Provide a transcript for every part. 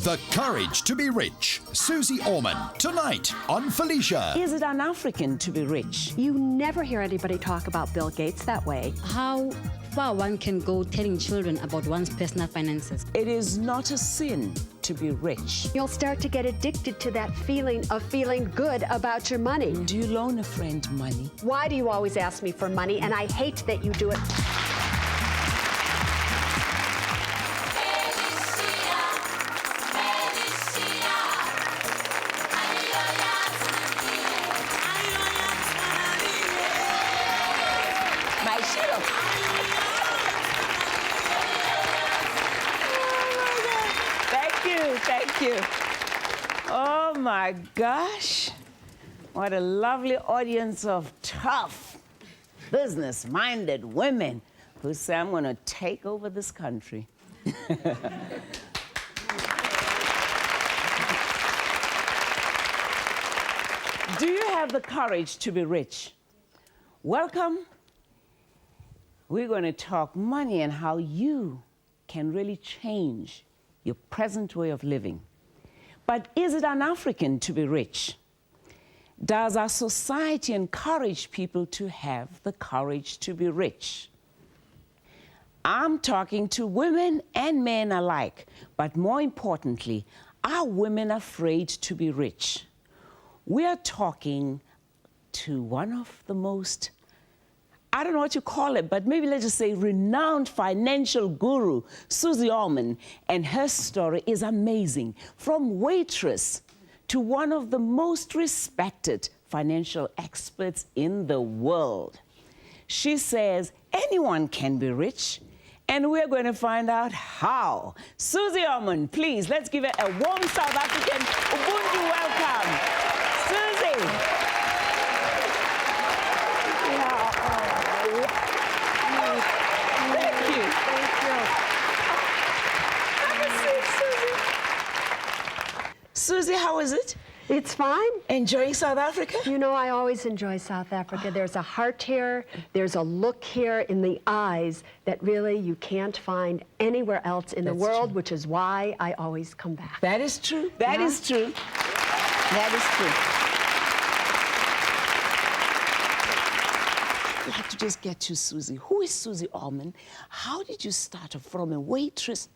The Courage to be Rich. Suze Orman, tonight on Felicia. Is it un-African to be rich? You never hear anybody talk about Bill Gates that way. How far one can go telling children about one's personal finances. It is not a sin to be rich. You'll start to get addicted to that feeling of feeling good about your money. Do you loan a friend money? Why do you always ask me for money? And I hate that you do it. Thank you. Oh my gosh. What a lovely audience of tough, business-minded women who say, I'm going to take over this country. Do you have the courage to be rich? Welcome. We're going to talk money and how you can really change your present way of living. But is it un-African to be rich? Does our society encourage people to have the courage to be rich? I'm talking to women and men alike, but more importantly, are women afraid to be rich? We are talking to one of the most, I don't know what you call it, but maybe let's just say renowned financial guru, Suze Orman, and her story is amazing. From waitress to one of the most respected financial experts in the world. She says anyone can be rich, and we're going to find out how. Suze Orman, please, let's give her a warm South African Ubuntu welcome. Suze. Suze, how is it? It's fine. Enjoying South Africa? You know, I always enjoy South Africa. There's a heart here, there's a look here in the eyes that really you can't find anywhere else in the world, which is why I always come back. That is true. That is true. That is true. We have to just get to Suze. Who is Suze Orman? How did you start from a waitress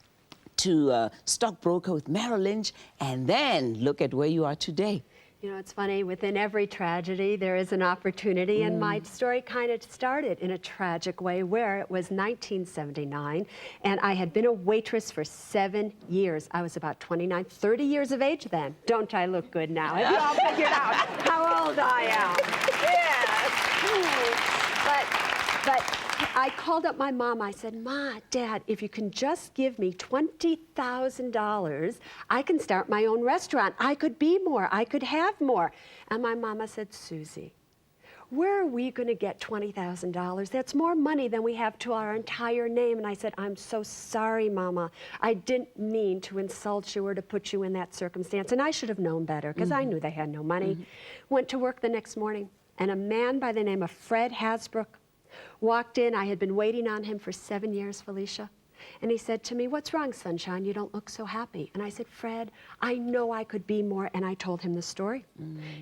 to a stockbroker with Merrill Lynch, and then look at where you are today? You know, it's funny, within every tragedy, there is an opportunity, and my story kind of started in a tragic way where it was 1979, and I had been a waitress for 7 years. I was about 29, 30 years of age then. Don't I look good now? Have you all figured out how old I am? Yes. But I called up my mom. I said, Ma, Dad, if you can just give me $20,000, I can start my own restaurant. I could be more. I could have more. And my mama said, Susie, where are we going to get $20,000? That's more money than we have to our entire name. And I said, I'm so sorry, Mama. I didn't mean to insult you or to put you in that circumstance. And I should have known better because I knew they had no money. Went to work the next morning, and a man by the name of Fred Hasbrook walked in. I had been waiting on him for 7 years, Felicia. And he said to me, what's wrong, sunshine? You don't look so happy. And I said, Fred, I know I could be more. And I told him the story.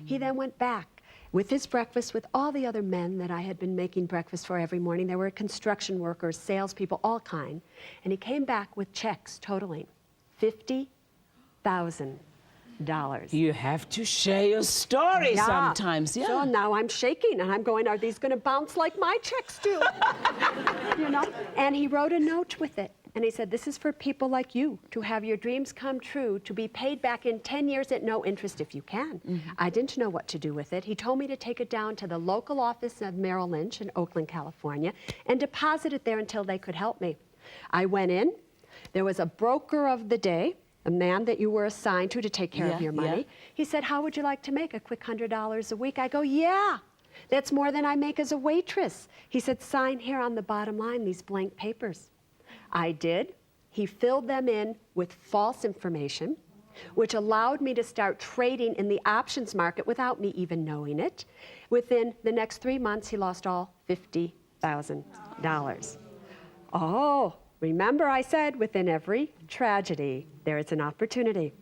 He then went back with his breakfast with all the other men that I had been making breakfast for every morning. There were construction workers, salespeople, all kind. And he came back with checks totaling $50,000. You have to share your story sometimes. Yeah. So now I'm shaking and I'm going, are these going to bounce like my checks do? You know? And he wrote a note with it. And he said, this is for people like you to have your dreams come true, to be paid back in 10 years at no interest if you can. I didn't know what to do with it. He told me to take it down to the local office of Merrill Lynch in Oakland, California, and deposit it there until they could help me. I went in. There was a broker of the day, a man that you were assigned to take care of your money. He said, how would you like to make a quick $100 a week? I go, yeah, that's more than I make as a waitress. He said, sign here on the bottom line, these blank papers. I did. He filled them in with false information, which allowed me to start trading in the options market without me even knowing it. Within the next 3 months, he lost all $50,000. Oh, remember I said within every tragedy, there is an opportunity.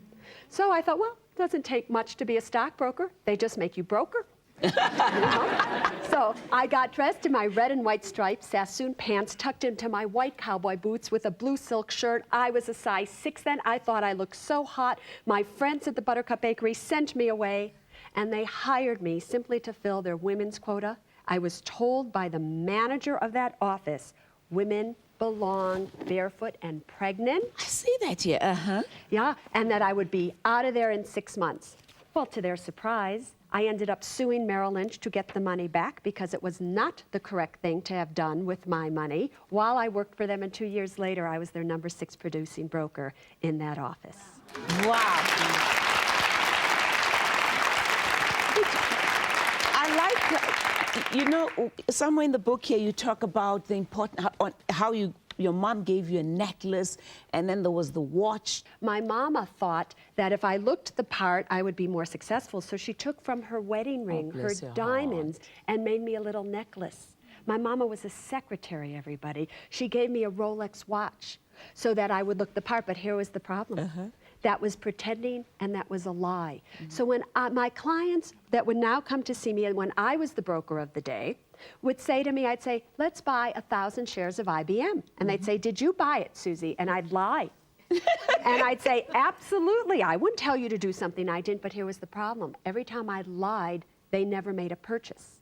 So I thought, well, it doesn't take much to be a stockbroker. They just make you broker. You know? So I got dressed in my red and white striped Sassoon pants, tucked into my white cowboy boots with a blue silk shirt. I was a size 6 then. I thought I looked so hot. My friends at the Buttercup Bakery sent me away, and they hired me simply to fill their women's quota. I was told by the manager of that office, women belong barefoot and pregnant. I see that here. Uh-huh. Yeah, and that I would be out of there in 6 months. Well, to their surprise, I ended up suing Merrill Lynch to get the money back because it was not the correct thing to have done with my money. While I worked for them, and 2 years later, I was their number 6 producing broker in that office. Wow. I like, you know, somewhere in the book here you talk about the important, how your mom gave you a necklace, and then there was the watch. My mama thought that if I looked the part, I would be more successful. So she took from her wedding ring her bless your diamonds and made me a little necklace. My mama was a secretary, everybody. She gave me a Rolex watch so that I would look the part, but here was the problem. That was pretending, and that was a lie. So when my clients that would now come to see me, and when I was the broker of the day, would say to me, I'd say, let's buy 1,000 shares of IBM. And they'd say, did you buy it, Susie? And I'd lie. And I'd say, absolutely. I wouldn't tell you to do something I didn't, but here was the problem. Every time I lied, they never made a purchase.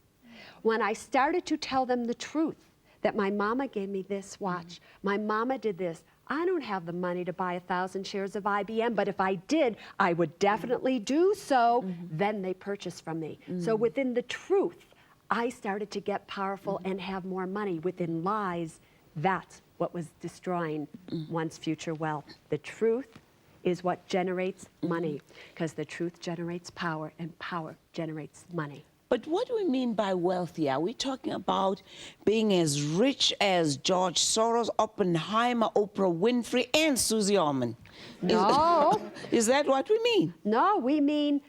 When I started to tell them the truth, that my mama gave me this watch, my mama did this, I don't have the money to buy 1,000 shares of IBM, but if I did, I would definitely do so. Then they purchased from me. So within the truth, I started to get powerful and have more money. Within lies, that's what was destroying one's future wealth. The truth is what generates money, because the truth generates power, and power generates money. But what do we mean by wealthy? Are we talking about being as rich as George Soros, Oppenheimer, Oprah Winfrey, and Suze Orman? No. Is that what we mean? No, we mean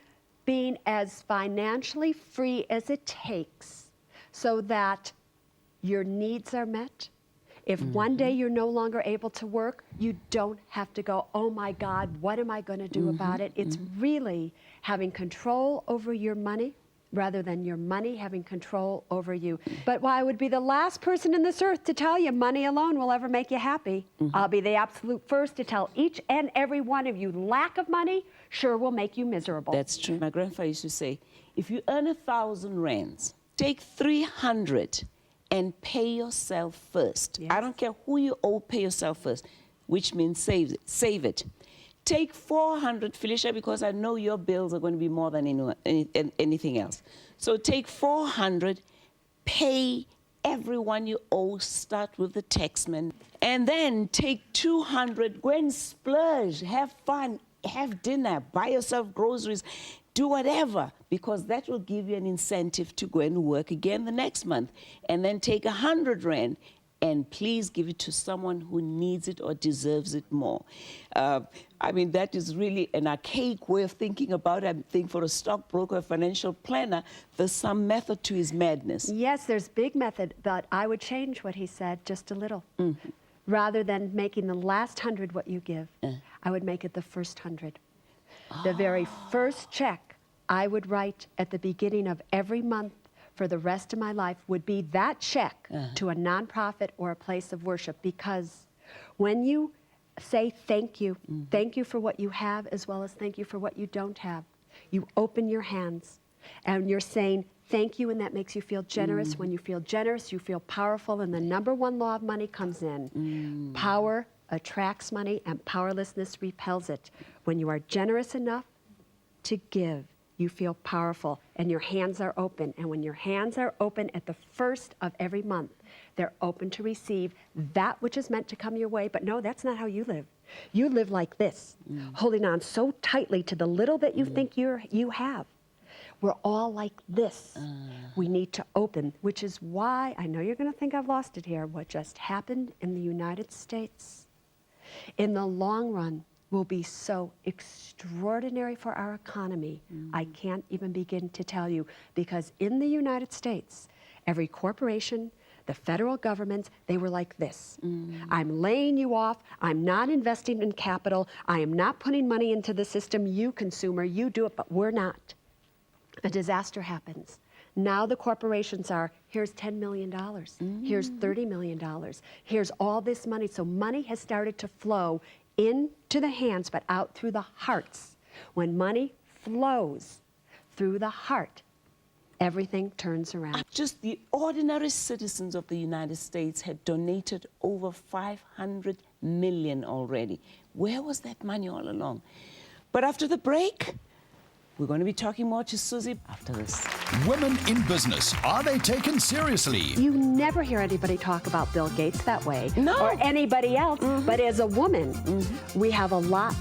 being as financially free as it takes so that your needs are met. If one day you're no longer able to work, you don't have to go, oh my God, what am I going to do about it? It's really having control over your money rather than your money having control over you. But while I would be the last person in this earth to tell you money alone will ever make you happy, I'll be the absolute first to tell each and every one of you lack of money sure will make you miserable. That's true. My grandfather used to say, if you earn 1,000 rands, take 300 and pay yourself first. Yes. I don't care who you owe, pay yourself first, which means save it. Save it. Take 400, Felicia, because I know your bills are going to be more than anything else. So take 400, pay everyone you owe, start with the taxman, and then take 200, go and splurge, have fun, have dinner, buy yourself groceries, do whatever, because that will give you an incentive to go and work again the next month. And then take 100 rand and please give it to someone who needs it or deserves it more. I mean, that is really an archaic way of thinking about it. I think for a stockbroker, a financial planner, there's some method to his madness. Yes, there's big method, but I would change what he said just a little. Rather than making the last 100 what you give, I would make it the first 100. The very first check I would write at the beginning of every month for the rest of my life would be that check to a nonprofit or a place of worship, because when you say thank you for what you have as well as thank you for what you don't have, you open your hands and you're saying thank you, and that makes you feel generous. When you feel generous, you feel powerful, and the number one law of money comes in. Power attracts money and powerlessness repels it. When you are generous enough to give, you feel powerful, and your hands are open. And when your hands are open at the first of every month, they're open to receive that which is meant to come your way. But no, that's not how you live. You live like this, holding on so tightly to the little that you think you have. We're all like this. We need to open, which is why, I know you're going to think I've lost it here, what just happened in the United States, in the long run, will be so extraordinary for our economy. I can't even begin to tell you, because in the United States, every corporation The federal governments, they were like this. I'm laying you off. I'm not investing in capital. I am not putting money into the system. You, consumer, you do it, but we're not. A disaster happens. Now the corporations are, here's $10 million. Here's $30 million. Here's all this money. So money has started to flow into the hands, but out through the hearts. When money flows through the heart, everything turns around. Just the ordinary citizens of the United States had donated over $500 million already. Where was that money all along? But after the break, we're going to be talking more to Suze after this. Women in business, are they taken seriously? You never hear anybody talk about Bill Gates that way, No. or anybody else, but as a woman, we have a lot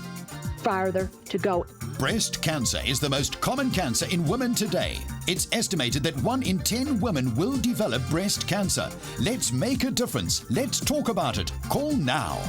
farther to go. Breast cancer is the most common cancer in women today. It's estimated that 1 in 10 women will develop breast cancer. Let's make a difference. Let's talk about it. Call now.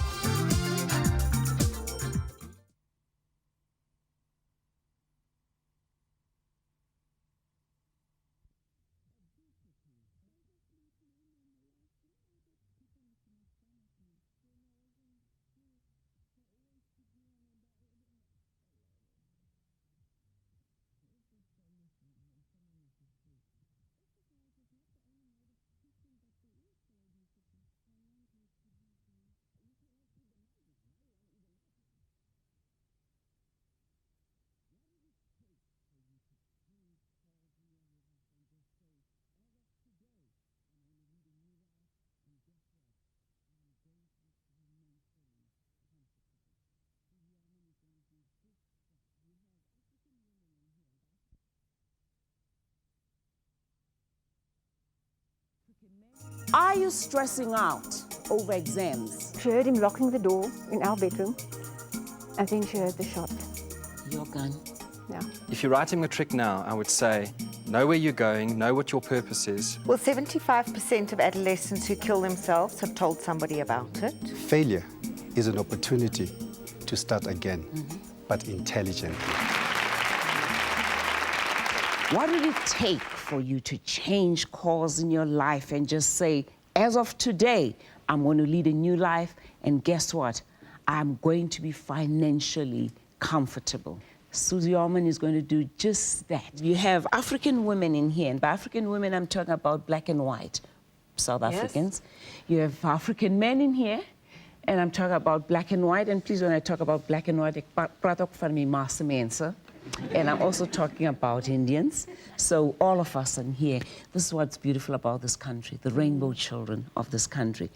Are you stressing out over exams? She heard him locking the door in our bedroom. I think she heard the shot. Your gun. Yeah. If you're writing a trick now, I would say, know where you're going, know what your purpose is. Well, 75% of adolescents who kill themselves have told somebody about it. Failure is an opportunity to start again, but intelligently. What did it take for you to change course in your life and just say, as of today, I'm going to lead a new life, and guess what? I'm going to be financially comfortable. Suze Orman is going to do just that. You have African women in here, and by African women, I'm talking about black and white South Africans. You have African men in here, and I'm talking about black and white, and please, when I talk about black and white, praat for me Master Mensa. And I'm also talking about Indians. So all of us in here, this is what's beautiful about this country, the rainbow children of this country.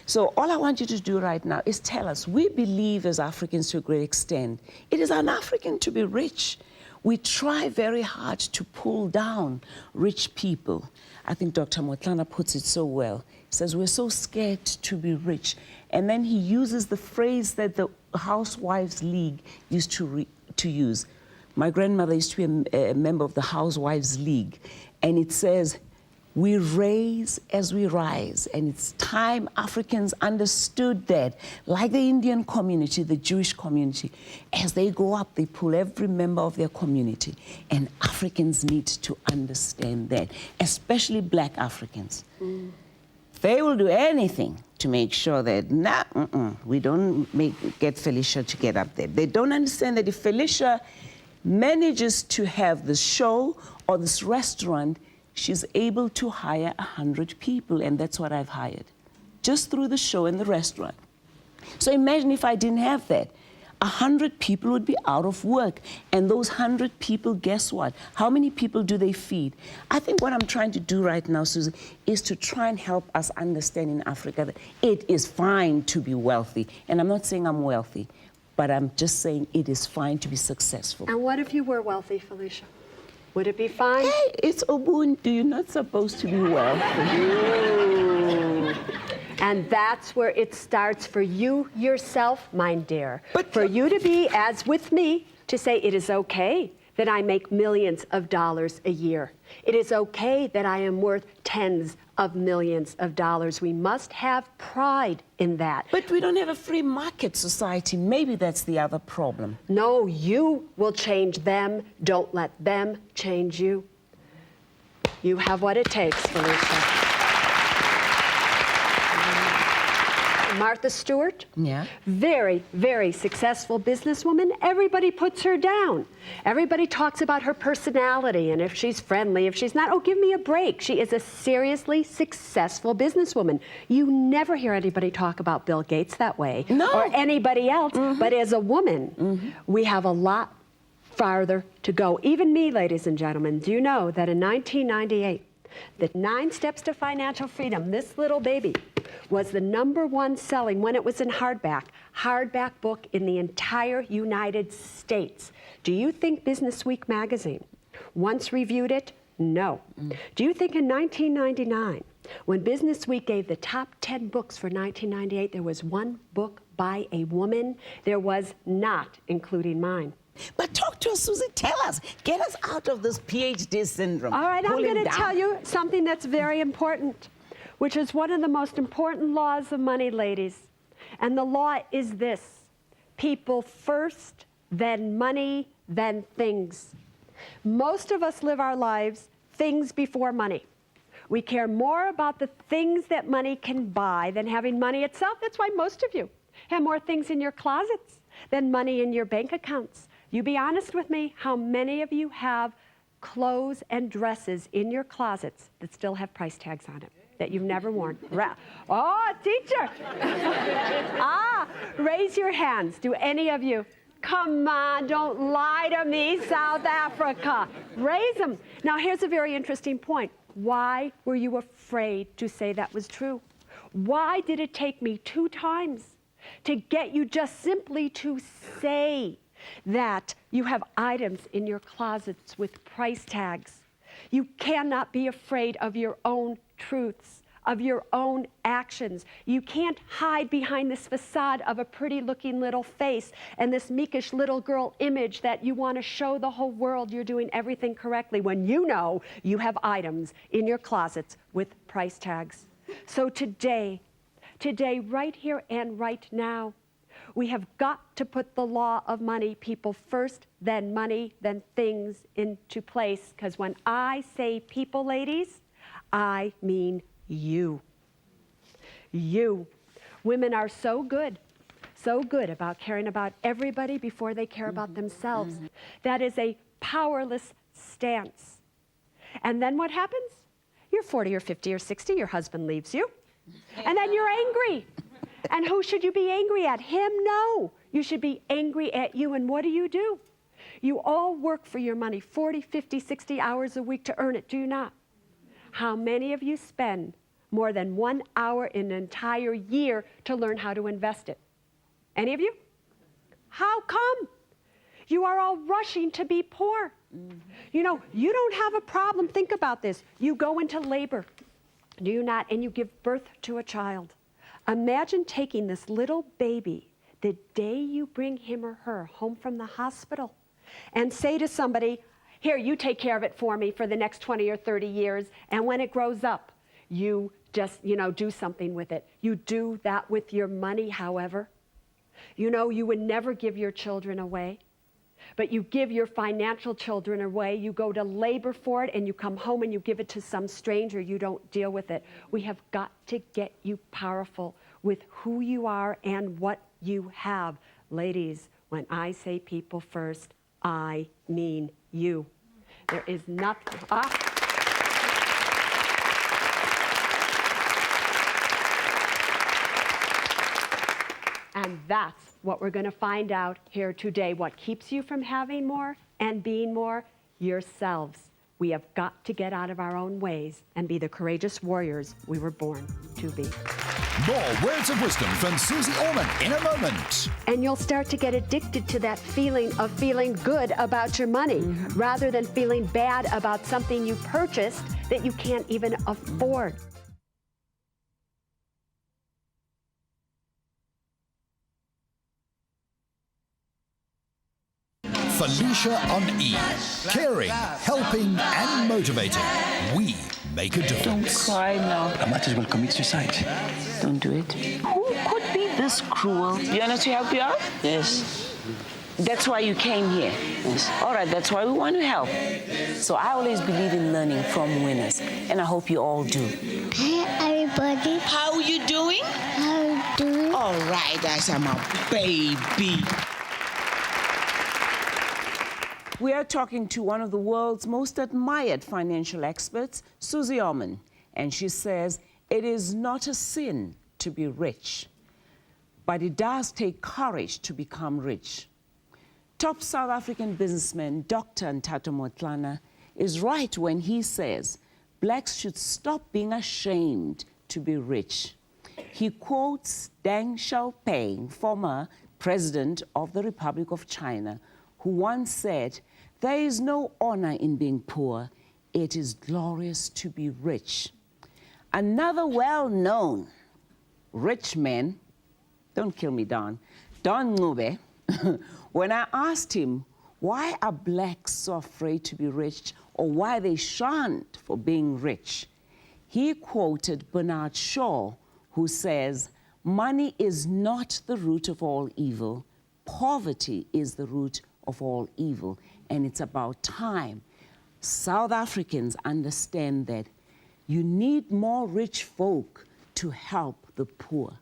So all I want you to do right now is tell us, we believe as Africans to a great extent, it is un-African to be rich. We try very hard to pull down rich people. I think Dr. Motlana puts it so well. He says, we're so scared to be rich. And then he uses the phrase that the Housewives League used to use. My grandmother used to be a member of the Housewives League, and it says, we raise as we rise. And it's time Africans understood that, like the Indian community, the Jewish community, as they go up, they pull every member of their community. And Africans need to understand that, especially black Africans. They will do anything to make sure that, we don't get Felicia to get up there. They don't understand that if Felicia manages to have this show or this restaurant, she's able to hire 100 people, and that's what I've hired, just through the show and the restaurant. So imagine if I didn't have that. 100 people would be out of work, and those 100 people, guess what? How many people do they feed? I think what I'm trying to do right now, Suze, is to try and help us understand in Africa that it is fine to be wealthy. And I'm not saying I'm wealthy, but I'm just saying it is fine to be successful. And what if you were wealthy, Felicia? Would it be fine? Hey, it's Ubuntu. You're not supposed to be wealthy. And that's where it starts for you yourself, my dear. But for you to be, as with me, to say it is okay that I make millions of dollars a year. It is okay that I am worth tens of millions of dollars. We must have pride in that. But we don't have a free market society. Maybe that's the other problem. No, you will change them. Don't let them change you. You have what it takes, Felicia. Martha Stewart. Yeah. Very, very successful businesswoman. Everybody puts her down. Everybody talks about her personality and if she's friendly, if she's not. Oh, give me a break. She is a seriously successful businesswoman. You never hear anybody talk about Bill Gates that way. No. Or anybody else. But as a woman, we have a lot farther to go. Even me, ladies and gentlemen, do you know that in 1998, the 9 Steps to Financial Freedom, this little baby, was the #1 selling, when it was in hardback book in the entire United States. Do you think Businessweek magazine once reviewed it? No. Do you think in 1999, when Businessweek gave the top 10 books for 1998, there was one book by a woman? There was not, including mine. But talk to us, Susie. Tell us. Get us out of this PhD syndrome. All right, I'm Pull him going to down. tell you something that's very important, which is one of the most important laws of money, ladies. And the law is this: people first, then money, then things. Most of us live our lives things before money. We care more about the things that money can buy than having money itself. That's why most of you have more things in your closets than money in your bank accounts. You be honest with me, how many of you have clothes and dresses in your closets that still have price tags on it, that you've never worn? Oh, teacher! Raise your hands. Do any of you? Come on, don't lie to me, South Africa. Raise them. Now, here's a very interesting point. Why were you afraid to say that was true? Why did it take me 2 times to get you just simply to say that you have items in your closets with price tags? You cannot be afraid of your own truths, of your own actions. You can't hide behind this facade of a pretty looking little face and this meekish little girl image that you want to show the whole world you're doing everything correctly when you know you have items in your closets with price tags. So today, right here and right now, we have got to put the law of money, people first, then money, then things, into place. Because when I say people, ladies, I mean you. You. Women are so good about caring about everybody before they care about themselves. That is a powerless stance. And then what happens? You're 40 or 50 or 60, your husband leaves you, and then you're angry. And who should you be angry at? Him? No. You should be angry at you. And what do? You all work for your money 40, 50, 60 hours a week to earn it, do you not? How many of you spend more than 1 hour in an entire year to learn how to invest it? Any of you? How come? You are all rushing to be poor. You know, you don't have a problem. Think about this. You go into labor, do you not? And you give birth to a child. Imagine taking this little baby the day you bring him or her home from the hospital and say to somebody, here, you take care of it for me for the next 20 or 30 years, and when it grows up, you just, do something with it. You do that with your money, however. You would never give your children away, but you give your financial children away. You go to labor for it, and you come home and you give it to some stranger. You don't deal with it. We have got to get you powerful with who you are and what you have. Ladies, when I say people first, I mean you. There is nothing. And that's what we're going to find out here today. What keeps you from having more and being more? Yourselves. We have got to get out of our own ways and be the courageous warriors we were born to be. More words of wisdom from Suze Orman in a moment. And you'll start to get addicted to that feeling of feeling good about your money rather than feeling bad about something you purchased that you can't even afford. Felicia on E. Caring, helping, and motivating. We make a difference. Don't cry now. I might as well commit suicide. Don't do it. Who could be this cruel? You want us to help you out? Yes. That's why you came here? Yes. All right, that's why we want to help. So I always believe in learning from winners, and I hope you all do. Hi, everybody. How are you doing? How All right, that's my baby. We are talking to one of the world's most admired financial experts, Suze Orman, and she says it is not a sin to be rich, but it does take courage to become rich. Top South African businessman Dr. Ntato Motlana is right when he says blacks should stop being ashamed to be rich. He quotes Deng Xiaoping, former president of the Republic of China, who once said, "There is no honor in being poor. It is glorious to be rich." Another well-known rich man, don't kill me, Don Ncube, when I asked him why are blacks so afraid to be rich or why they shunned for being rich, he quoted Bernard Shaw, who says, "Money is not the root of all evil. Poverty is the root of all evil." And it's about time South Africans understand that you need more rich folk to help the poor.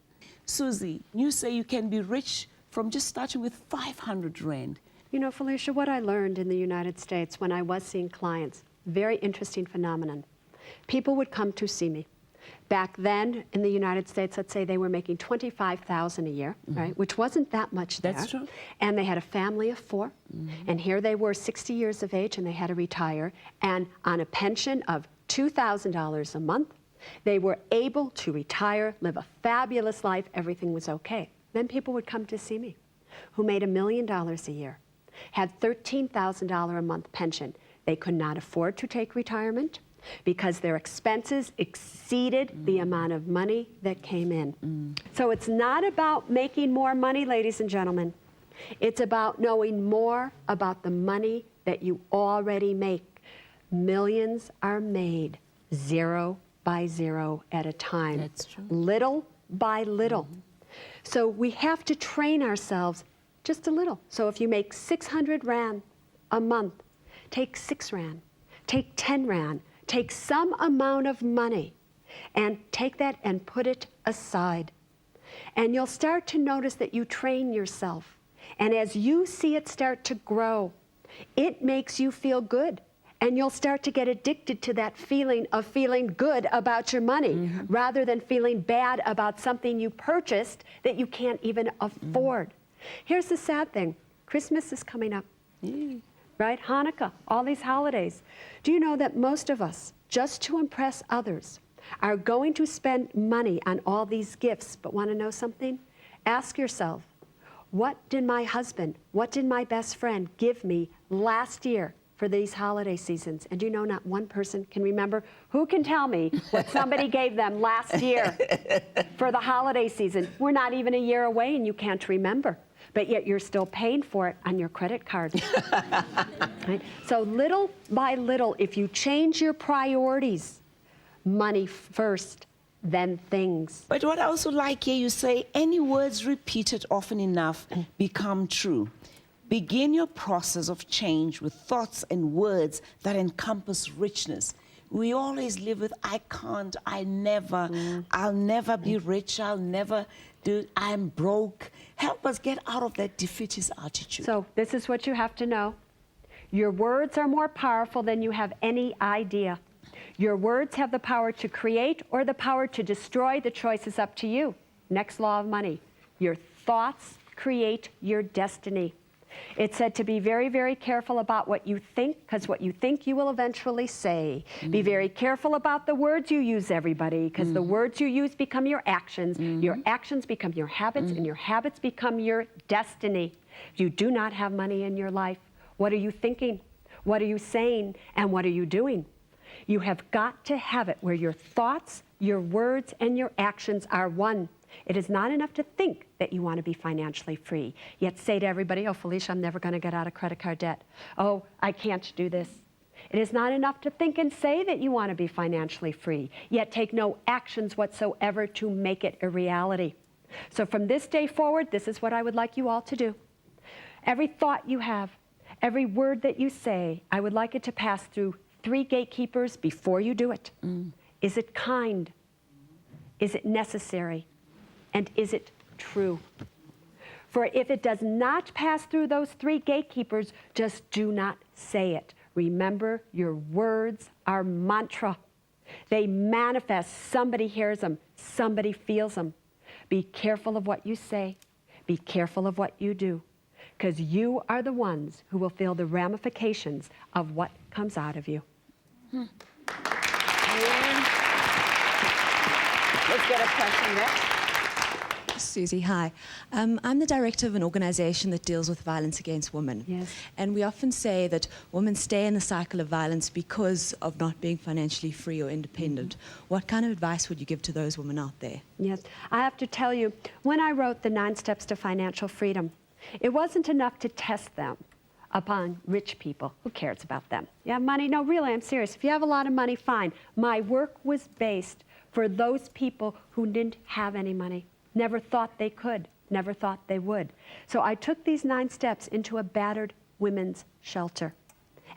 Susie, you say you can be rich from just starting with 500 Rand. You know, Felicia, what I learned in the United States when I was seeing clients, very interesting phenomenon. People would come to see me. Back then in the United States, let's say they were making $25,000 a year, right? Which wasn't that much there. That's true. And they had a family of 4. And here they were 60 years of age and they had to retire. And on a pension of $2,000 a month, they were able to retire, live a fabulous life, everything was okay. Then people would come to see me who made $1 million a year, had $13,000 a month pension. They could not afford to take retirement because their expenses exceeded the amount of money that came in. So it's not about making more money, ladies and gentlemen. It's about knowing more about the money that you already make. Millions are made 0 by 0 at a time. That's true. Little by little. So we have to train ourselves just a little. So if you make 600 Rand a month, take 6 Rand, take 10 Rand, take some amount of money and take that and put it aside. And you'll start to notice that you train yourself. And as you see it start to grow, it makes you feel good. And you'll start to get addicted to that feeling of feeling good about your money rather than feeling bad about something you purchased that you can't even afford. Here's the sad thing. Christmas is coming up, right? Hanukkah, all these holidays. Do you know that most of us, just to impress others, are going to spend money on all these gifts, but want to know something? Ask yourself, what did my husband, what did my best friend give me last year for these holiday seasons? And do you know not one person can remember? Who can tell me what somebody gave them last year for the holiday season? We're not even a year away and you can't remember, but yet you're still paying for it on your credit card. Right? So little by little, if you change your priorities, money first, then things. But what I also like here, you say, any words repeated often enough become true. Begin your process of change with thoughts and words that encompass richness. We always live with, I can't, I never, I'll never be rich, I'll never do, I'm broke. Help us get out of that defeatist attitude. So this is what you have to know. Your words are more powerful than you have any idea. Your words have the power to create or the power to destroy. The choice is up to you. Next law of money. Your thoughts create your destiny. It said to be very, very careful about what you think, because what you think you will eventually say. Be very careful about the words you use, everybody, because the words you use become your actions. Your actions become your habits, and your habits become your destiny. If you do not have money in your life, what are you thinking? What are you saying? And what are you doing? You have got to have it where your thoughts, your words, and your actions are one. It is not enough to think that you want to be financially free, yet say to everybody, oh, Felicia, I'm never going to get out of credit card debt. Oh, I can't do this. It is not enough to think and say that you want to be financially free, yet take no actions whatsoever to make it a reality. So from this day forward, this is what I would like you all to do. Every thought you have, every word that you say, I would like it to pass through 3 gatekeepers before you do it. Is it kind? Is it necessary? And is it true? For if it does not pass through those 3 gatekeepers, just do not say it. Remember, your words are mantra. They manifest. Somebody hears them. Somebody feels them. Be careful of what you say. Be careful of what you do. Because you are the ones who will feel the ramifications of what comes out of you. Let's get a question next. Susie, hi. I'm the director of an organization that deals with violence against women. Yes. And we often say that women stay in the cycle of violence because of not being financially free or independent. What kind of advice would you give to those women out there? Yes. I have to tell you, when I wrote the 9 Steps to Financial Freedom, it wasn't enough to test them upon rich people. Who cares about them? You have money? No, really, I'm serious. If you have a lot of money, fine. My work was based for those people who didn't have any money. Never thought they could, never thought they would. So I took these 9 steps into a battered women's shelter.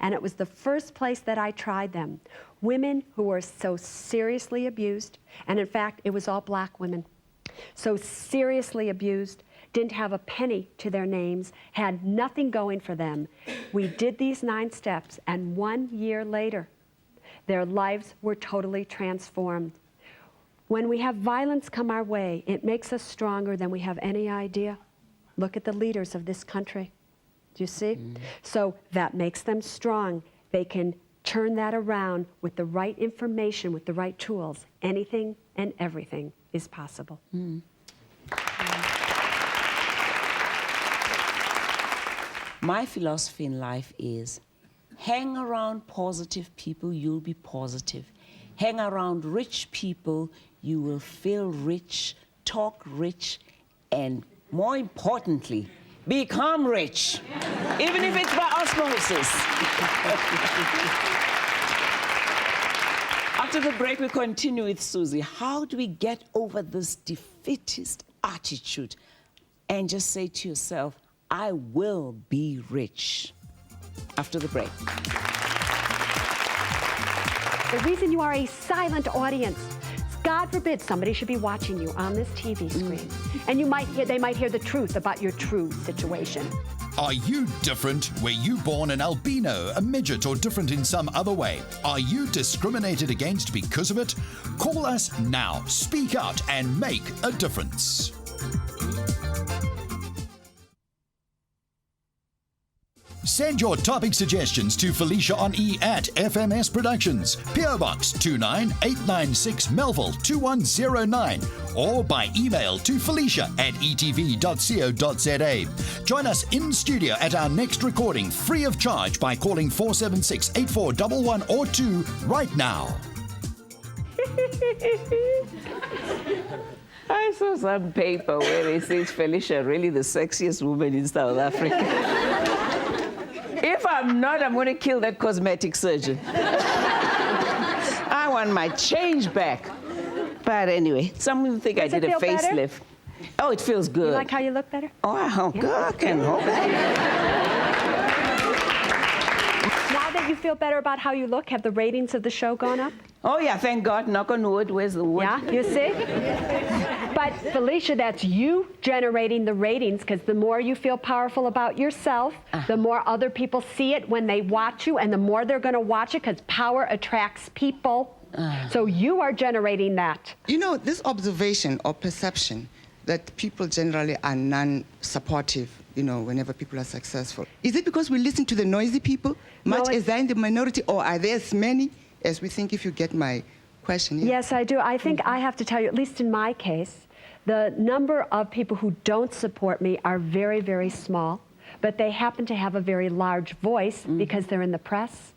And it was the first place that I tried them. Women who were so seriously abused, and in fact, it was all black women, so seriously abused, didn't have a penny to their names, had nothing going for them. We did these 9 steps, and 1 year later, their lives were totally transformed. When we have violence come our way, it makes us stronger than we have any idea. Look at the leaders of this country. Do you see? So that makes them strong. They can turn that around with the right information, with the right tools. Anything and everything is possible. My philosophy in life is hang around positive people, you'll be positive. Hang around rich people, you will feel rich, talk rich, and more importantly, become rich, even if it's by osmosis. After the break, we continue with Susie. How do we get over this defeatist attitude and just say to yourself, I will be rich? After the break. The reason you are a silent audience, God forbid somebody should be watching you on this TV screen, and they might hear the truth about your true situation. Are you different? Were you born an albino, a midget, or different in some other way? Are you discriminated against because of it? Call us now, speak out, and make a difference. Send your topic suggestions to Felicia on E at FMS Productions, PO Box 29896 Melville 2109, or by email to felicia@etv.co.za. Join us in studio at our next recording free of charge by calling 476-8411 or 2 right now. I saw some paper where they say Felicia really the sexiest woman in South Africa. If I'm not, I'm going to kill that cosmetic surgeon. I want my change back. But anyway, some people think I did a facelift. Oh, it feels good. You like how you look better? Oh, good. I can hope Now that you feel better about how you look, have the ratings of the show gone up? Oh, yeah, thank God. Knock on wood. Where's the wood? Yeah, you see? But, Felicia, that's you generating the ratings, because the more you feel powerful about yourself, the more other people see it when they watch you, and the more they're going to watch it, because power attracts people. So you are generating that. You know, this observation or perception that people generally are non-supportive, you know, whenever people are successful. Is it because we listen to the noisy people, much as they're in the minority, or are there as many as we think, if you get my question? Yeah. Yes, I do. I think I have to tell you, at least in my case, the number of people who don't support me are very, very small, but they happen to have a very large voice because they're in the press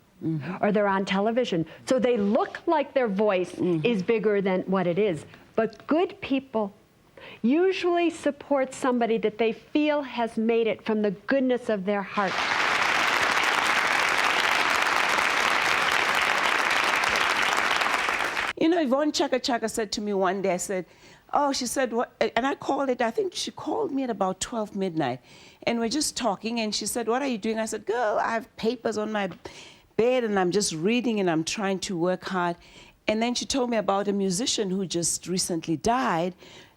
or they're on television. So they look like their voice is bigger than what it is. But good people usually support somebody that they feel has made it from the goodness of their heart. You know, Yvonne Chaka Chaka said to me one day, I said, oh, she said, what? And I called it, I think she called me at about 12 midnight. And we're just talking, and she said, what are you doing? I said, girl, I have papers on my bed, and I'm just reading, and I'm trying to work hard. And then she told me about a musician who just recently died,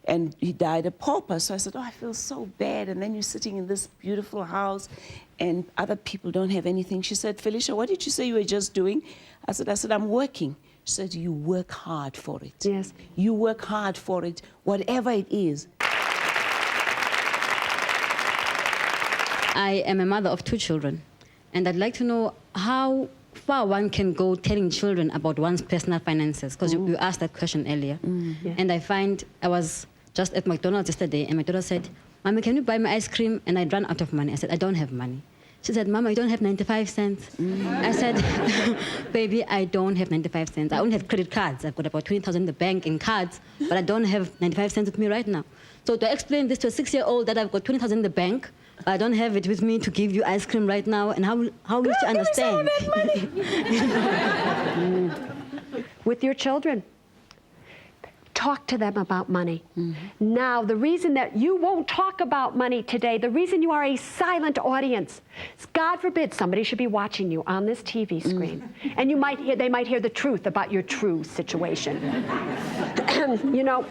and he died a pauper. So I said, oh, I feel so bad. And then you're sitting in this beautiful house and other people don't have anything. She said, Felicia, what did you say you were just doing? I said, I'm working. She said, you work hard for it. Yes. You work hard for it, whatever it is. I am a mother of 2 children, and I'd like to know how far one can go telling children about one's personal finances, because you asked that question earlier. Yeah. And I was just at McDonald's yesterday, and my daughter said, Mommy, can you buy me ice cream? And I'd run out of money. I said, I don't have money. She said, Mama, you don't have 95 cents. I said, baby, I don't have 95 cents. I only have credit cards. I've got about 20,000 in the bank in cards, but I don't have 95 cents with me right now. So to explain this to a 6-year-old that I've got 20,000 in the bank, I don't have it with me to give you ice cream right now, and how will she understand? With your children, talk to them about money. Now, the reason that you won't talk about money today, the reason you are a silent audience, is God forbid somebody should be watching you on this TV screen, and they might hear the truth about your true situation. You know,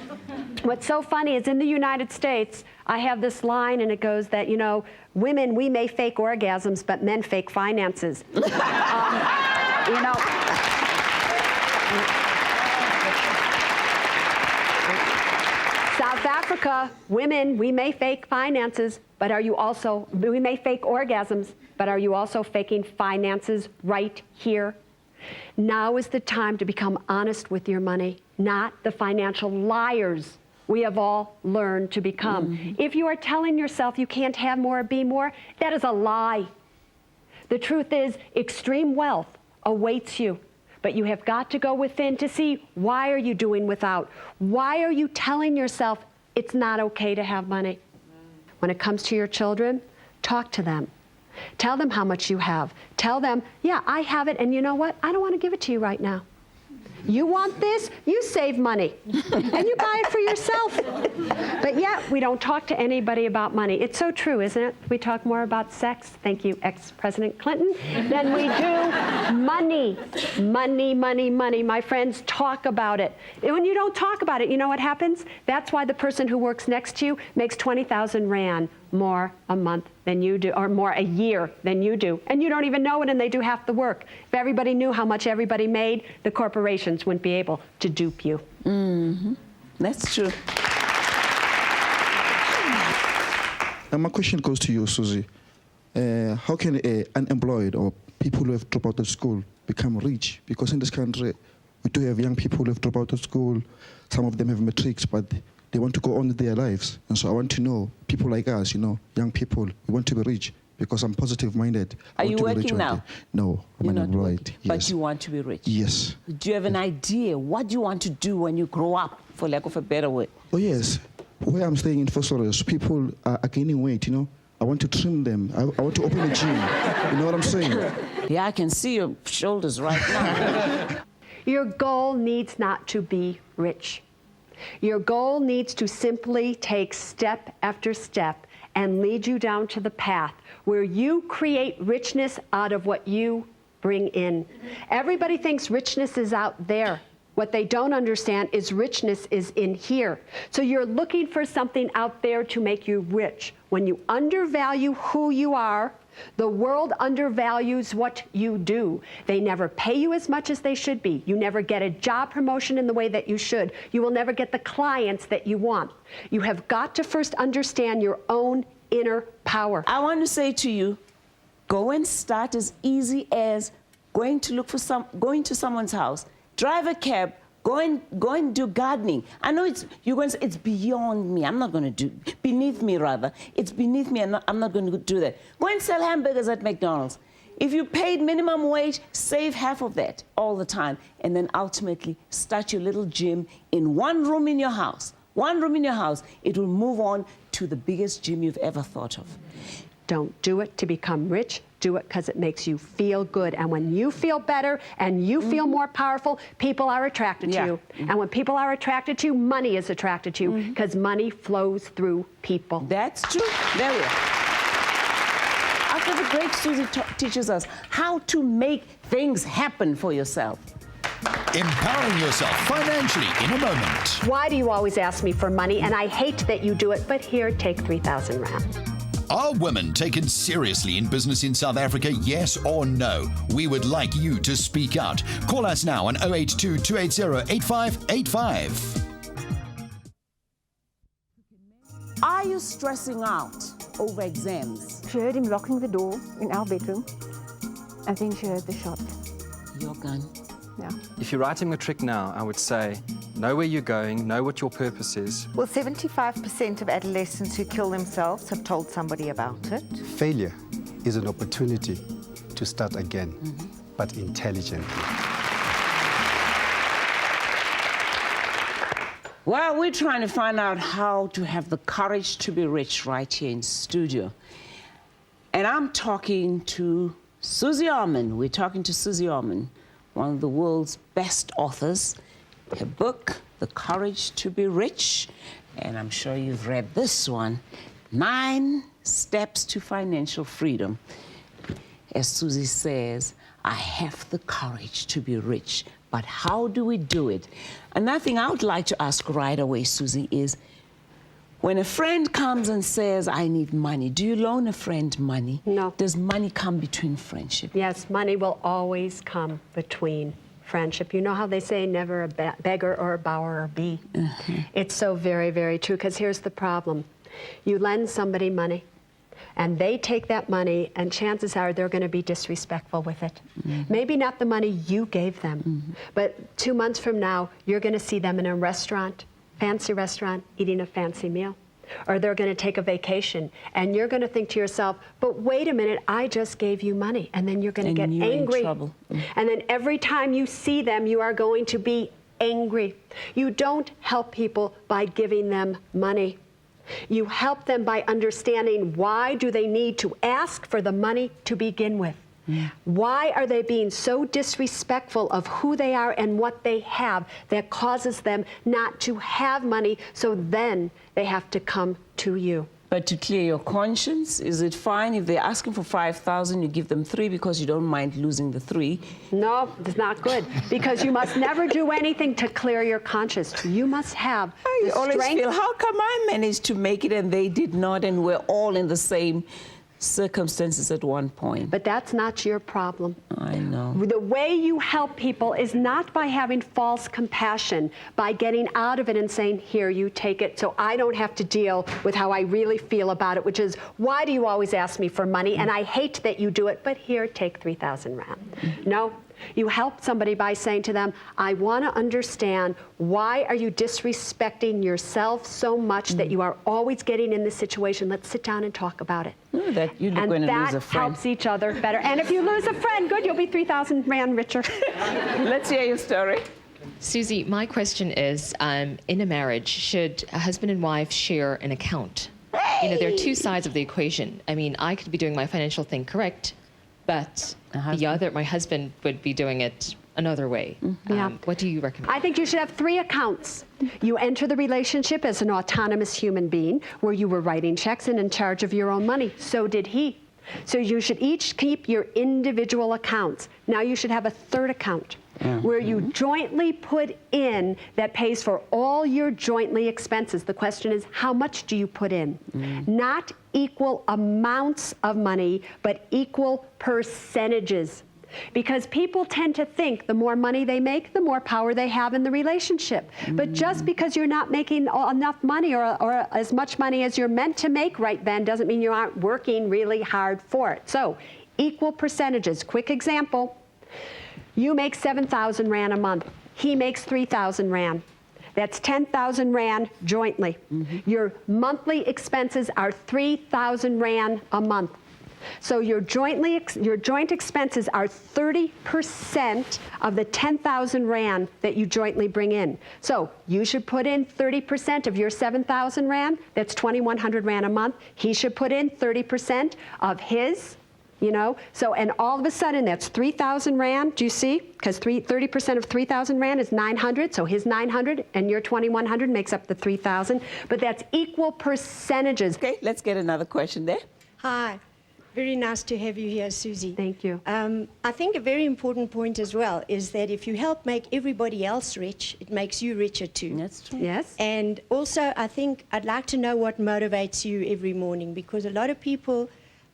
what's so funny is in the United States, I have this line, and it goes that, you know, women, we may fake orgasms, but men fake finances. You know. South Africa, women, we may fake finances, but we may fake orgasms, but are you also faking finances right here? Now is the time to become honest with your money, not the financial liars we have all learned to become. If you are telling yourself you can't have more or be more, that is a lie. The truth is, extreme wealth awaits you. But you have got to go within to see, why are you doing without? Why are you telling yourself it's not okay to have money? When it comes to your children, talk to them. Tell them how much you have. Tell them, yeah, I have it, and you know what? I don't want to give it to you right now. You want this? You save money, and you buy it for yourself. But yet, we don't talk to anybody about money. It's so true, isn't it? We talk more about sex, thank you, ex-President Clinton, than we do money. Money, money, money. My friends, talk about it. And when you don't talk about it, you know what happens? That's why the person who works next to you makes 20,000 Rand more a month than you do, or more a year than you do. And you don't even know it, and they do half the work. If everybody knew how much everybody made, the corporations wouldn't be able to dupe you. That's true. And my question goes to you, Susie. How can unemployed or people who have dropped out of school become rich? Because in this country, we do have young people who have dropped out of school. Some of them have matrics, but they want to go on with their lives. And so I want to know, people like us, you know, young people, we want to be rich because I'm positive-minded. Are you working now? No, I'm unemployed. Yes. But you want to be rich? Yes. Do you have an idea what you want to do when you grow up, for lack of a better word? Oh, yes. Where I'm staying in Fossores, people are gaining weight, you know. I want to trim them. I want to open a gym. You know what I'm saying? Yeah, I can see your shoulders right now. Your goal needs not to be rich. Your goal needs to simply take step after step and lead you down to the path where you create richness out of what you bring in. Everybody thinks richness is out there. What they don't understand is richness is in here. So you're looking for something out there to make you rich. When you undervalue who you are, the world undervalues what you do. They never pay you as much as they should be. You never get a job promotion in the way that you should. You will never get the clients that you want. You have got to first understand your own inner power. I want to say to you, go and start as easy as going to someone's house, drive a cab, go and do gardening. I know you're going to say, it's beyond me. I'm not going to do, beneath me rather. It's beneath me, and I'm not going to do that. Go and sell hamburgers at McDonald's. If you paid minimum wage, save half of that all the time, and then ultimately start your little gym in one room in your house. One room in your house. It will move on to the biggest gym you've ever thought of. Don't do it to become rich. Do it because it makes you feel good. And when you feel better and you feel more powerful, people are attracted to you. And when people are attracted to you, money is attracted to you because money flows through people. That's true. There we are. After the great Susie teaches us how to make things happen for yourself. Empowering yourself financially in a moment. Why do you always ask me for money? And I hate that you do it, but here, take 3,000 rand. Are women taken seriously in business in South Africa, yes or no? We would like you to speak out. Call us now on 082 280 8585. Are you stressing out over exams? She heard him locking the door in our bedroom. I think she heard the shot. Your gun? Yeah. If you're writing a trick now, I would say, know where you're going, know what your purpose is. Well, 75% of adolescents who kill themselves have told somebody about it. Failure is an opportunity to start again, but intelligently. Well, we're trying to find out how to have the courage to be rich right here in studio. And I'm talking to Suze Orman. We're talking to Suze Orman, one of the world's best authors. Her book, The Courage to be Rich, and I'm sure you've read this one, 9 Steps to Financial Freedom. As Suze says, I have the courage to be rich, but how do we do it? Another thing I would like to ask right away, Suze, is when a friend comes and says, I need money, do you loan a friend money? No. Does money come between friendship? Yes, money will always come between friendship. You know how they say never a beggar or a borrower or be? It's so very, very true, because here's the problem. You lend somebody money, and they take that money, and chances are they're going to be disrespectful with it. Maybe not the money you gave them, but 2 months from now, you're going to see them in a restaurant, fancy restaurant, eating a fancy meal. Or they're going to take a vacation, and you're going to think to yourself, but wait a minute, I just gave you money. And then you're going to get angry. In trouble. And then every time you see them, you are going to be angry. You don't help people by giving them money. You help them by understanding why do they need to ask for the money to begin with. Why are they being so disrespectful of who they are and what they have that causes them not to have money, so then they have to come to you? But to clear your conscience, is it fine if they're asking for 5,000, you give them 3 because you don't mind losing the 3? No, it's not good, because you must never do anything to clear your conscience. You must have the I always strength. feel, how come I managed to make it and they did not, and we're all in the same circumstances at one point? But that's not your problem. I know. The way you help people is not by having false compassion, by getting out of it and saying, here, you take it, so I don't have to deal with how I really feel about it, which is, why do you always ask me for money? And I hate that you do it, but here, take 3,000 rand. No. You help somebody by saying to them, I want to understand, why are you disrespecting yourself so much that you are always getting in this situation? Let's sit down and talk about it. That you're going to lose a friend. And that helps each other better. And if you lose a friend, good, you'll be 3,000 rand richer. Let's hear your story. Suze, my question is, in a marriage, should a husband and wife share an account? You know, there are 2 sides of the equation. I mean, I could be doing my financial thing correct, but my husband would be doing it another way. What do you recommend? I think you should have 3 accounts. You enter the relationship as an autonomous human being, where you were writing checks and in charge of your own money. So did he. So you should each keep your individual accounts. Now you should have a 3rd account, where you jointly put in that pays for all your jointly expenses. The question is, how much do you put in? Not equal amounts of money, but equal percentages. Because people tend to think the more money they make, the more power they have in the relationship. But just because you're not making enough money or as much money as you're meant to make right then doesn't mean you aren't working really hard for it. So, equal percentages. Quick example. You make 7,000 rand a month. He makes 3,000 rand. That's 10,000 rand jointly. Your monthly expenses are 3,000 rand a month. So your joint expenses are 30% of the 10,000 rand that you jointly bring in. So you should put in 30% of your 7,000 rand. That's 2,100 rand a month. He should put in 30% of his. You know, so, and all of a sudden that's 3,000 rand, do you see? Because 30% of 3,000 rand is 900, so his 900 and your 2,100 makes up the 3,000, but that's equal percentages. Okay, let's get another question there. Hi. Very nice to have you here, Susie. Thank you. I think a very important point as well is that if you help make everybody else rich, it makes you richer too. That's true. Yes. And also, I think I'd like to know what motivates you every morning, because a lot of people,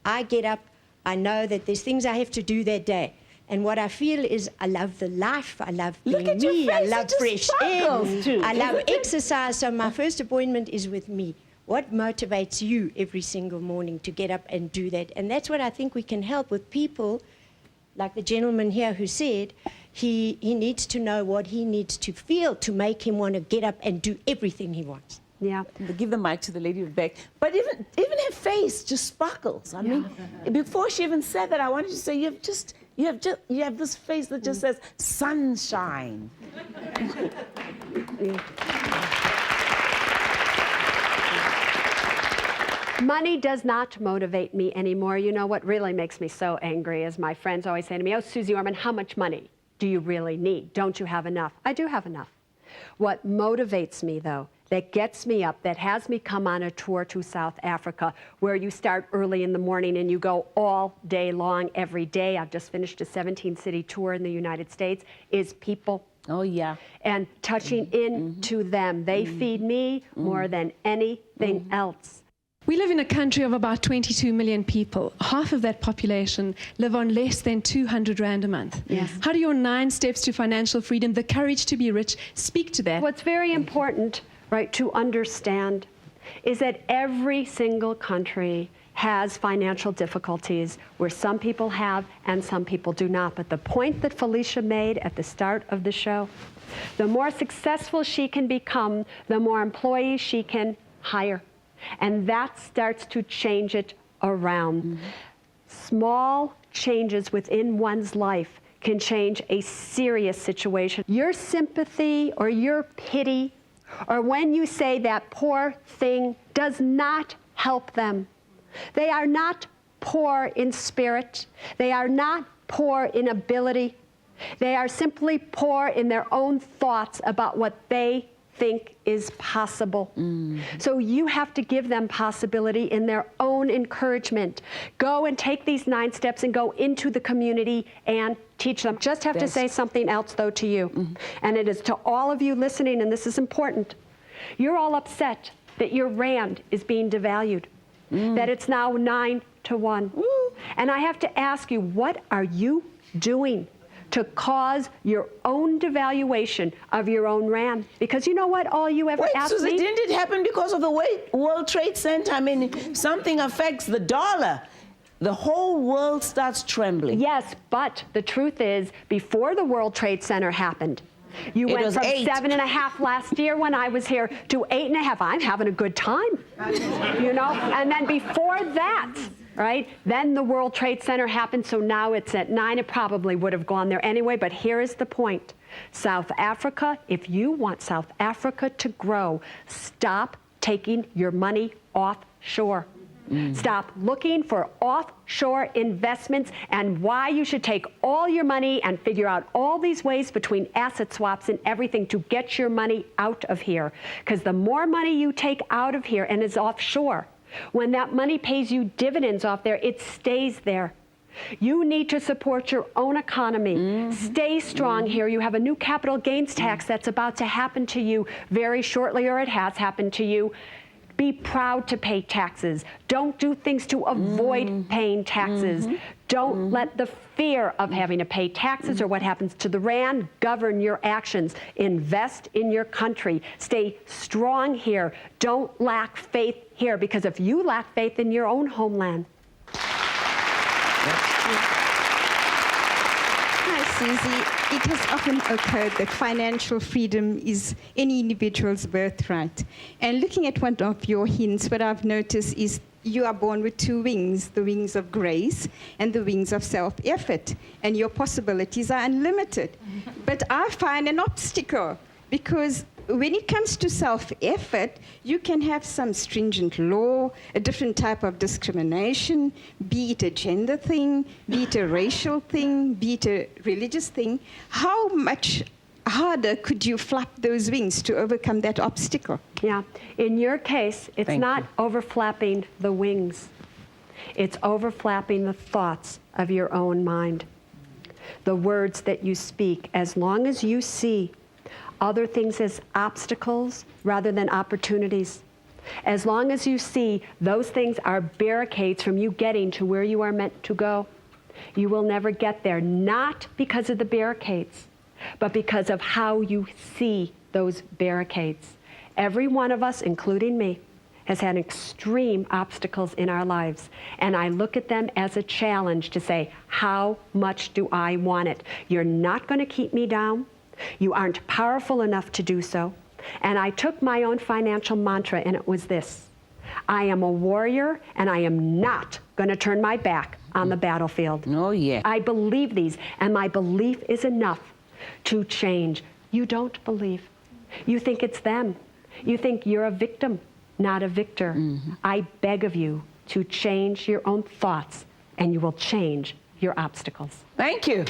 I get up, I know that there's things I have to do that day. And what I feel is I love the life, I love being me, I love fresh air, I love exercise. So my first appointment is with me. What motivates you every single morning to get up and do that? And that's what I think we can help with people, like the gentleman here who said, he needs to know what he needs to feel to make him want to get up and do everything he wants. Yeah, give the mic to the lady with the back. But even her face just sparkles. I mean, before she even said that, I wanted to say you have this face that just says sunshine. Money does not motivate me anymore. You know what really makes me so angry is my friends always say to me, oh, Suze Orman, how much money do you really need? Don't you have enough? I do have enough. What motivates me, though, that gets me up, that has me come on a tour to South Africa, where you start early in the morning and you go all day long, every day. I've just finished a 17-city tour in the United States, is people. Oh, yeah. And touching into them. They feed me more than anything else. We live in a country of about 22 million people. Half of that population live on less than 200 Rand a month. Yes. How do your 9 steps to financial freedom, the courage to be rich, speak to that? What's very important, right, to understand is that every single country has financial difficulties where some people have and some people do not. But the point that Felicia made at the start of the show, the more successful she can become, the more employees she can hire. And that starts to change it around. Small changes within one's life can change a serious situation. Your sympathy or your pity, or when you say that poor thing, does not help them. They are not poor in spirit. They are not poor in ability. They are simply poor in their own thoughts about what they think is possible. So you have to give them possibility in their own encouragement. Go and take these 9 steps and go into the community and teach them. Just have to say something else, though, to you. And it is to all of you listening, and this is important. You're all upset that your Rand is being devalued, that it's now 9 to 1. And I have to ask you, what are you doing to cause your own devaluation of your own Rand? Because you know what, all you ever asked Suze, me? didn't it happen because of the World Trade Center? I mean, something affects the dollar, the whole world starts trembling. Yes, but the truth is, before the World Trade Center happened, you went from 7.5 last year when I was here to 8.5. I'm having a good time, you know? And then before that, right, then the World Trade Center happened, so now it's at 9. It probably would have gone there anyway, but here is the point. South Africa, if you want South Africa to grow, stop taking your money offshore. Stop looking for offshore investments, and why you should take all your money and figure out all these ways between asset swaps and everything to get your money out of here. Because the more money you take out of here and is offshore, when that money pays you dividends off there, it stays there. You need to support your own economy. Stay strong here. You have a new capital gains tax that's about to happen to you very shortly, or it has happened to you. Be proud to pay taxes. Don't do things to avoid paying taxes. Don't let the fear of having to pay taxes or what happens to the Rand govern your actions. Invest in your country. Stay strong here. Don't lack faith here, because if you lack faith in your own homeland. Hi, Susie. It has often occurred that financial freedom is any individual's birthright. And looking at one of your hints, what I've noticed is you are born with 2 wings, the wings of grace and the wings of self-effort, and your possibilities are unlimited. But I find an obstacle, because when it comes to self-effort, you can have some stringent law, a different type of discrimination, be it a gender thing, be it a racial thing, be it a religious thing. How much harder could you flap those wings to overcome that obstacle? Yeah, in your case, it's not overflapping the wings. It's overflapping the thoughts of your own mind. The words that you speak, as long as you see other things as obstacles rather than opportunities, as long as you see those things are barricades from you getting to where you are meant to go, you will never get there, not because of the barricades, but because of how you see those barricades. Every one of us, including me, has had extreme obstacles in our lives, and I look at them as a challenge to say, how much do I want it? You're not going to keep me down. You aren't powerful enough to do so. And I took my own financial mantra, and it was this: I am a warrior, and I am not going to turn my back on the battlefield. Oh, yeah. I believe these, and my belief is enough to change. You don't believe. You think it's them. You think you're a victim, not a victor. I beg of you to change your own thoughts, and you will change your obstacles. Thank you.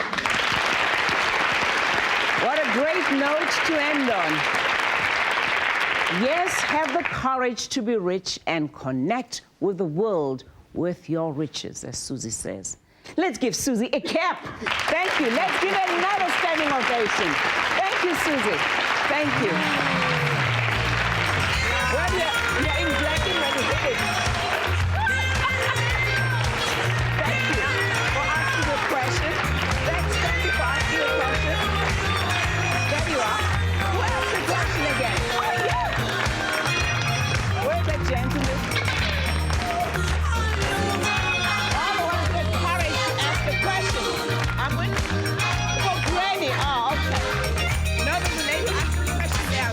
What a great note to end on. Yes, have the courage to be rich and connect with the world with your riches, as Susie says. Let's give Susie a clap. Thank you. Let's give her another standing ovation. Thank you, Susie. Thank you. Well, you're in black and ready. Thank you for asking a question. Thank you for asking a question. There you are. Who asked the question again? Oh, yeah. Where's the gentleman? All the ones with courage to ask the question. I'm with for Granny. Oh, okay. No, there's a lady asking the question there.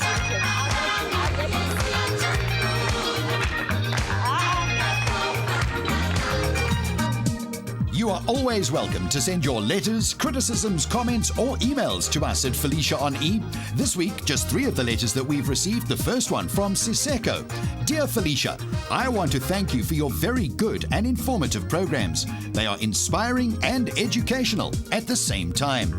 You are always welcome to send your letters, criticisms, comments, or emails to us at Felicia on E. This week, just 3 of the letters that we've received. The first one from Siseko. Dear Felicia, I want to thank you for your very good and informative programs. They are inspiring and educational at the same time.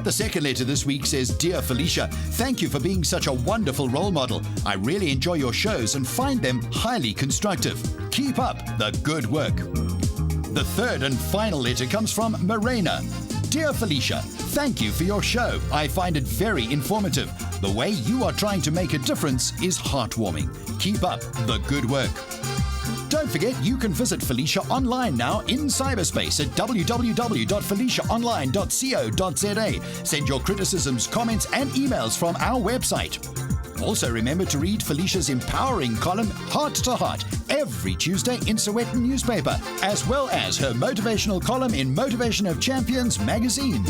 The second letter this week says, Dear Felicia, thank you for being such a wonderful role model. I really enjoy your shows and find them highly constructive. Keep up the good work. The third and final letter comes from Morena. Dear Felicia, thank you for your show. I find it very informative. The way you are trying to make a difference is heartwarming. Keep up the good work. Don't forget, you can visit Felicia online now in cyberspace at www.feliciaonline.co.za. Send your criticisms, comments, and emails from our website. Also remember to read Felicia's empowering column, Heart to Heart, every Tuesday in Sowetan newspaper, as well as her motivational column in Motivation of Champions magazine.